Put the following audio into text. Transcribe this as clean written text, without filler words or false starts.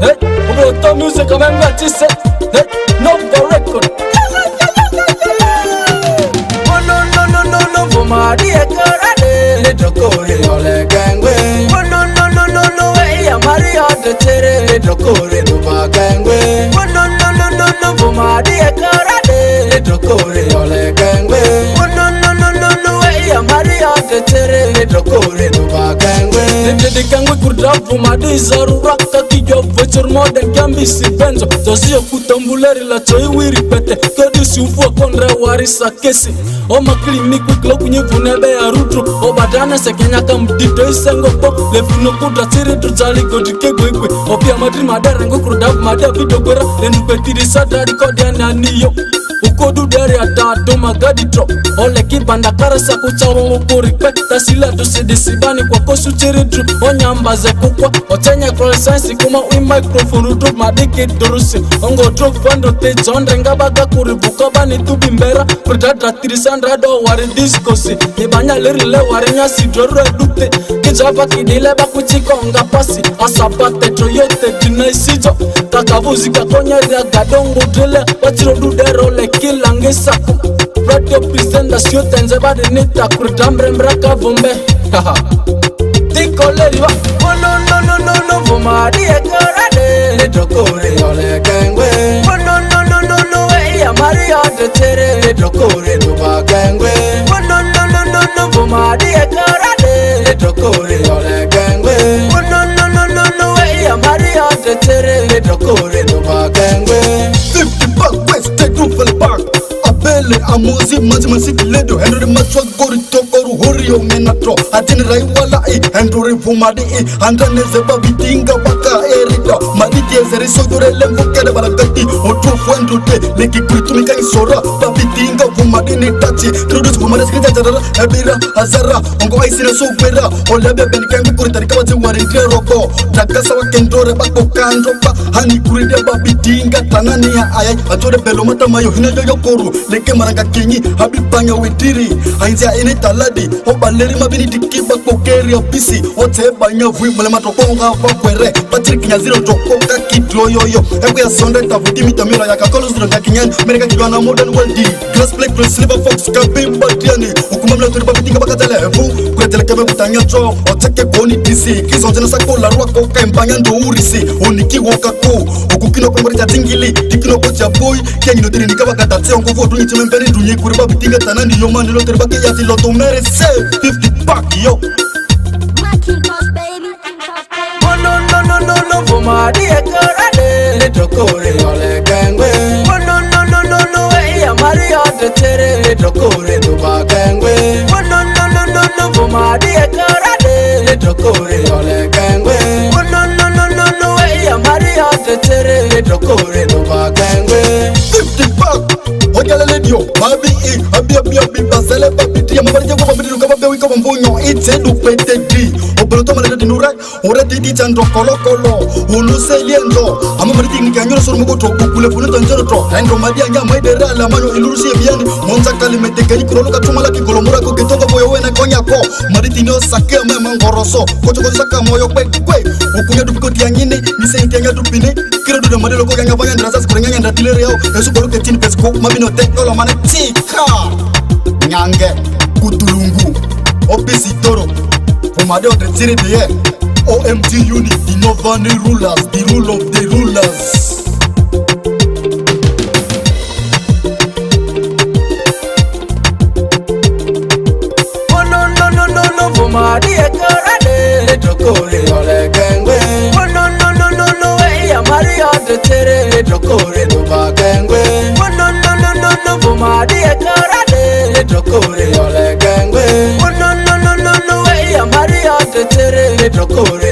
Hey, about the music I'm going to say. Hey, no for record. Oh no no no no no for my dear Karade. Little Kore ole gangwe. Oh no no no no no hey Maria de Tere. Little Kore do ba gangwe. Oh no no no no no for my dear Karade. Little Kore ole gangwe. Oh no no no no no hey Maria de Tere. Little Kore do ba gangwe. Little gangwe kurdafu madi zarura kakiyo vochor modern kambisi benzo. Tozio kutambuleri la choi wiri pete. Kodi siufu konre warisa kesi. O maklinik wiklo kunyivunebe ya rutru. O badana sekenya kamdito isengo po. Lefuno kudra siri tujali kodike gwekwe. O pia madri madara ngo kurdafu madia video gwera. Lenu petiri sadari kodia naniyo. Ukodu dere atado magadi drop. Ole kibanda karasa kuchawa mkurikpe. Tasila tusidisibani kwa kosu chiridru. Onyamba ze kukwa. Otenya krolesensi kuma ui microphone drop madiki durusi. Ongo drop fando teja ondrenga baga kuribuka bani tubi mbera. Perdada tirisandra do wari diskosi. Nibanya lirile wari nyasi doro edukte. Kijava kidile baku chikonga pasi. Asapate troyote dina isijo. Takavuzi kakonya ria gadongo drile. Wachirodu dero le kilange saku. Radio presenta siyote nzebadi nita kuridambre mraka vumbe. Tiko leriwa. Oh no no no no no vuma diye karade. Little Kore ole gangwe. Oh no no no no no hey Maria de Tere. Little Kore do ba gangwe. Oh no no no no no vuma diye karade. Little Kore ole gangwe. Oh no no no no no hey Maria de Tere. Little Kore do ba gangwe. 50 buck west take room for the park. Abele amuzi manzi ledo Henry machwa gori tokoru horio menatro Atini raiwala Henry vumadi Andane zeba bitinga baka erito Maditi ezeri sodure lembu kede balagati Otu fuendu te Leki kuritumika isora Babitinga vumadi ni tachi Trudus vumadi skita jarara Ebira azara Ongo aisire suvera Olebe benikengu kuritarika wazi warindre roko Takasa wa kendore bako kandropa Hani kuride babitinga Tanani ya ayay Atore belomata mayo hina yoyo koru Leke maranga kinyi habibanya wetiri Ainzia ene taladi Obaleri mabini dikiba kokeri ya bisi Ote banya vwi mulema tokonga wakwere Patrik kinyaziro tokoka kidroyoyo Eku ya sonde tavudi mitamira ya kakolo ziro nga kinyan Mereka kidwana modern worldi Glass plate with silver fox kabimba diani Ukumamla turi babitinga bakatele ebu Kuretele kebe butanya jo Oteke koni disi Kizonjena sako larua koka mpanya ndo urisi Oniki wokako Okukino kombori jatingili Dikino kocha boy Kenyi tiri nikaba katate Ongo vodu nichime mberi dunye kuri babitinga tanani yo mani lo teri baki yati lo to mere save 50 buck yo Oh no no no no no vuma diye karade. Little Kore ole gangwe. Oh no no no no no hey Maria de Tere. Little Kore do ba gangwe. Oh no no no no no vuma diye karade. Little Kore ole gangwe. Oh no no no no no hey Maria de Tere. Little Kore do ba gangwe. 50 buck Ojala ledio Babi Abi Basele babi Tia mabari jago babi Nuka babi wika mbonyo Ite dupete di Obeloto malede dinurak Ore didi chandro kolo kolo Unuse liendo Ama mariti nikanyola suru mugoto Kukule funito njero tro Rendro madia nga maidera la manyo ilurusi ebiani Monza kalimete kenyi kurolo katuma laki kolomura Kukitonga boyo wena konya ko Mariti nio sake mema ngoroso Kocho kocho saka moyo kwe kwe Ukunya dupiko tiangini Nise intianga dupine Kiro duda madelo kwa kanya banya ndrasa Sikurenyanya ndratile yao Esu kolo ketini pesiko Mabino teknolo mane tika Nyange Kutulungu Opisi toro Fumade otre tiri diye OMG unit The Novani rulers The rule of the rulers Oh no no no no no vuma diye karade. Little Kore ole gangwe. Oh no no no no no hey Maria de Tere. Little Kore do ba gangwe. Oh no no no no no vuma diye karade. Little Kore ole gangwe. Oh no no no no no hey Maria de Tere. Little Kore